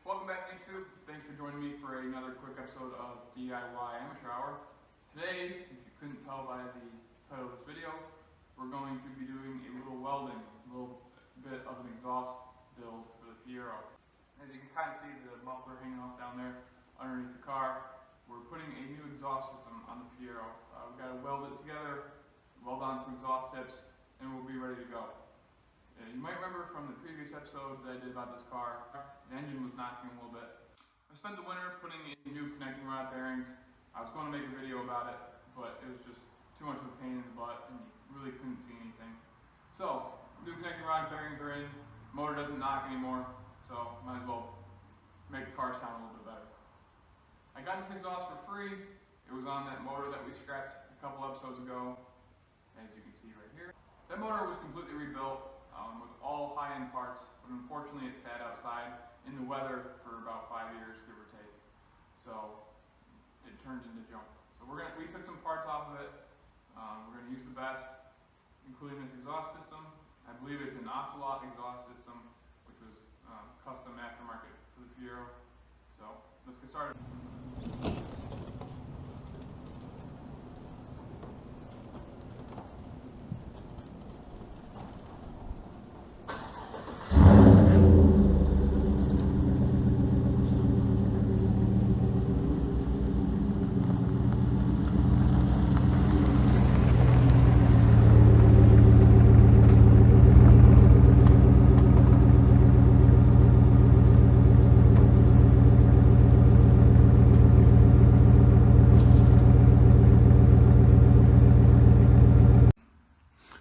Welcome back YouTube. Thanks for joining me for another quick episode of DIY Amateur Hour. Today, if you couldn't tell by the title of this video, we're going to be doing a little welding, a little bit of an exhaust build for the Fiero. As you can kind of see the muffler hanging off down there underneath the car, we're putting a new exhaust system on the Fiero. We've got to weld it together, weld on some exhaust tips, and we'll be ready to go. You might remember from the previous episode that I did about this car, the engine was knocking a little bit. I spent the winter putting in new connecting rod bearings. I was going to make a video about it, but it was just too much of a pain in the butt and you really couldn't see anything. So, new connecting rod bearings are in, motor doesn't knock anymore, so might as well make the car sound a little bit better. I got this exhaust for free. It was on that motor that we scrapped a couple episodes ago, as you can see right here. That motor was completely rebuilt. With all high-end parts, but unfortunately it sat outside in the weather for about 5 years, give or take. So it turned into junk. So we took some parts off of it. We're going to use the best, including this exhaust system. I believe it's an Ocelot exhaust system, which was custom aftermarket for the Fiero. So let's get started.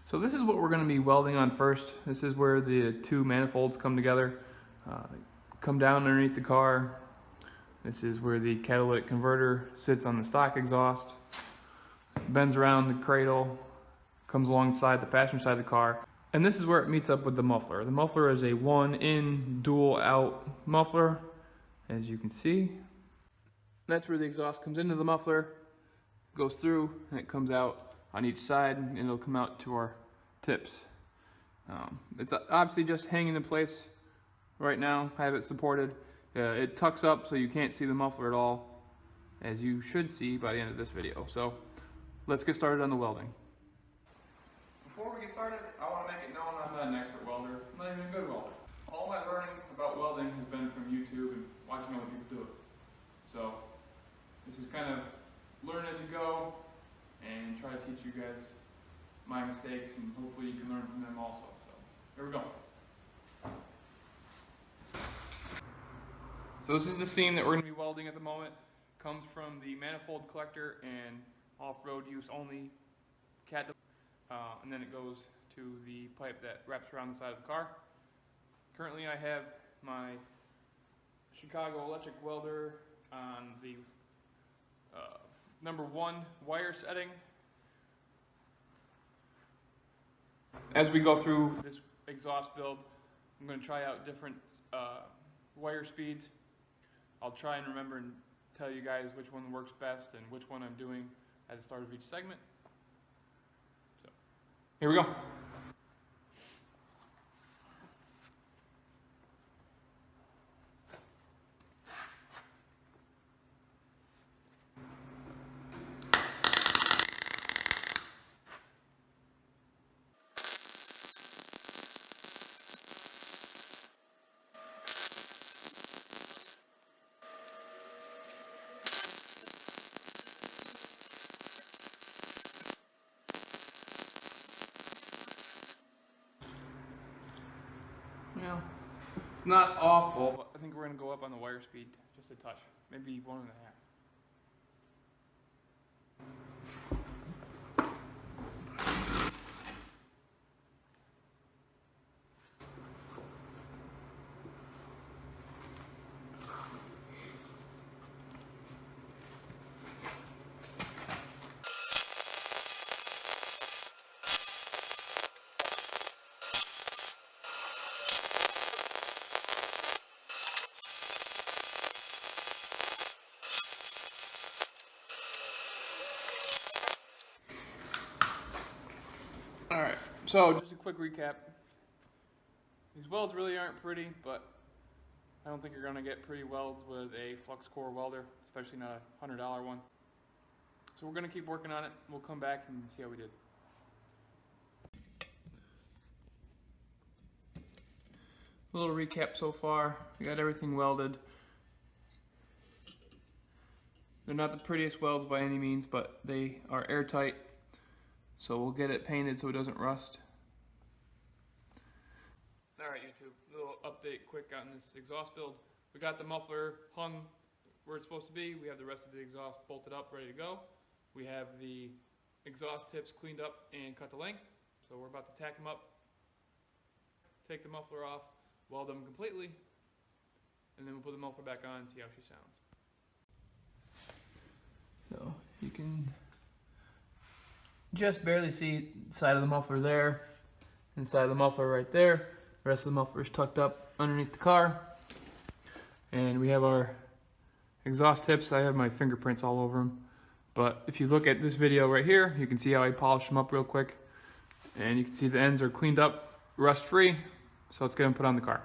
So this is what we're going to be welding on first. This is where the two manifolds come together, come down underneath the car. This is where the catalytic converter sits on the stock exhaust, bends around the cradle, comes alongside the passenger side of the car, and this is where it meets up with the muffler. The muffler is a one-in, dual-out muffler, as you can see. That's where the exhaust comes into the muffler, goes through, and it comes out on each side, and it'll come out to our tips. It's obviously just hanging in place right now. I have it supported. It tucks up so you can't see the muffler at all, as you should see by the end of this video. So let's get started on the welding. Before we get started, I want to make it known I'm not an expert welder. I'm not even a good welder. All my learning about welding has been from YouTube and watching other people do it. So this is kind of learn as you go and try to teach you guys my mistakes, and hopefully you can learn from them also. So here we go. So this is the seam that we're going to be welding at the moment. Comes from the manifold collector and off-road use only cat, and then it goes to the pipe that wraps around the side of the car. Currently I have my Chicago electric welder on the number 1 wire setting. As we go through this exhaust build, I'm going to try out different wire speeds. I'll try and remember and tell you guys which one works best and which one I'm doing at the start of each segment. So, here we go. Yeah, it's not awful, but I think we're going to go up on the wire speed just a touch, maybe 1.5. Alright, so just a quick recap. These welds really aren't pretty, but I don't think you're going to get pretty welds with a flux core welder, especially not a $100 one. So we're going to keep working on it. We'll come back and see how we did. A little recap so far. We got everything welded. They're not the prettiest welds by any means, but they are airtight. So we'll get it painted so it doesn't rust. Alright YouTube, little update quick on this exhaust build. We got the muffler hung where it's supposed to be. We have the rest of the exhaust bolted up, ready to go. We have the exhaust tips cleaned up and cut to length. So we're about to tack them up, take the muffler off, weld them completely, and then we'll put the muffler back on and see how she sounds. So you can just barely see the side of the muffler there, inside of the muffler right there. The rest of the muffler is tucked up underneath the car. And we have our exhaust tips. I have my fingerprints all over them. But if you look at this video right here, you can see how I polished them up real quick. And you can see the ends are cleaned up, rust free. So let's get them put on the car.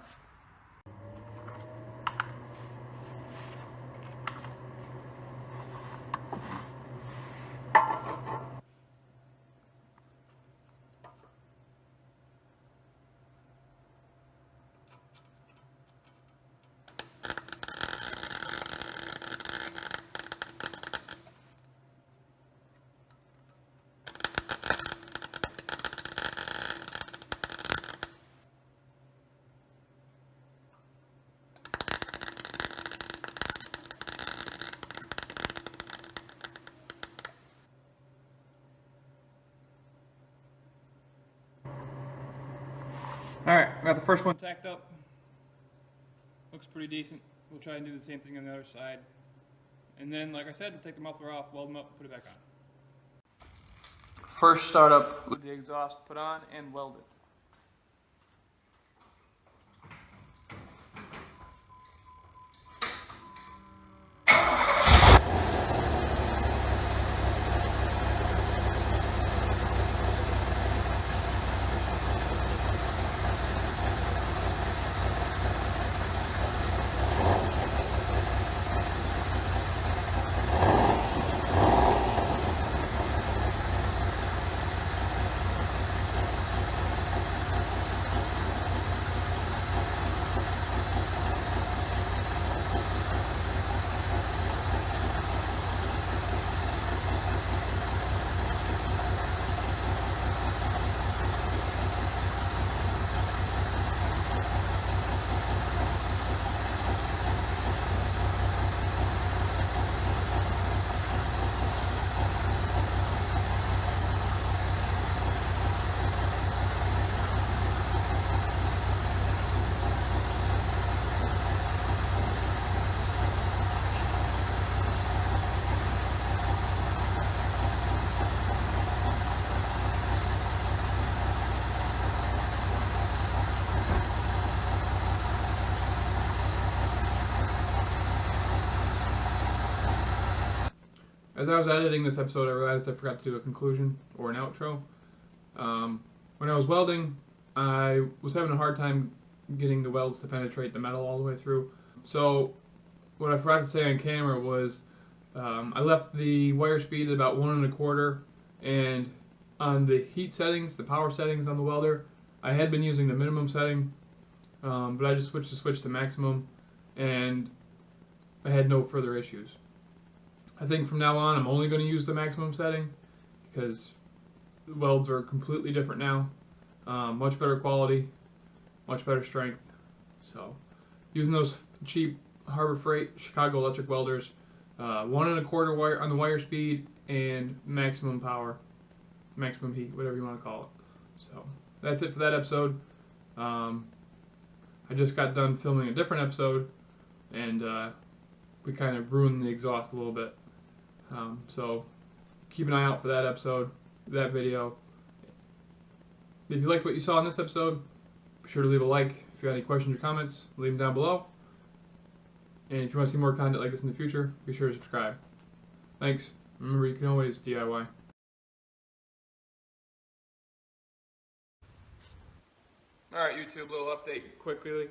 Alright, got the first one tacked up. Looks pretty decent. We'll try and do the same thing on the other side. And then, like I said, we'll take the muffler off, weld them up, put it back on. First start up with the exhaust put on and welded. As I was editing this episode, I realized I forgot to do a conclusion or an outro. When I was welding, I was having a hard time getting the welds to penetrate the metal all the way through. So what I forgot to say on camera was I left the wire speed at about 1 1/4, and on the heat settings, the power settings on the welder, I had been using the minimum setting, but I just switched the switch to maximum, and I had no further issues. I think from now on I'm only going to use the maximum setting because the welds are completely different now. Much better quality, much better strength. So using those cheap Harbor Freight Chicago electric welders, 1 1/4 wire on the wire speed and maximum power, maximum heat, whatever you want to call it. So that's it for that episode. I just got done filming a different episode, and we kind of ruined the exhaust a little bit. So keep an eye out for that episode, that video. If you liked what you saw in this episode, be sure to leave a like. If you have any questions or comments, leave them down below. And if you want to see more content like this in the future, be sure to subscribe. Thanks. Remember, you can always DIY. Alright YouTube, little update quickly.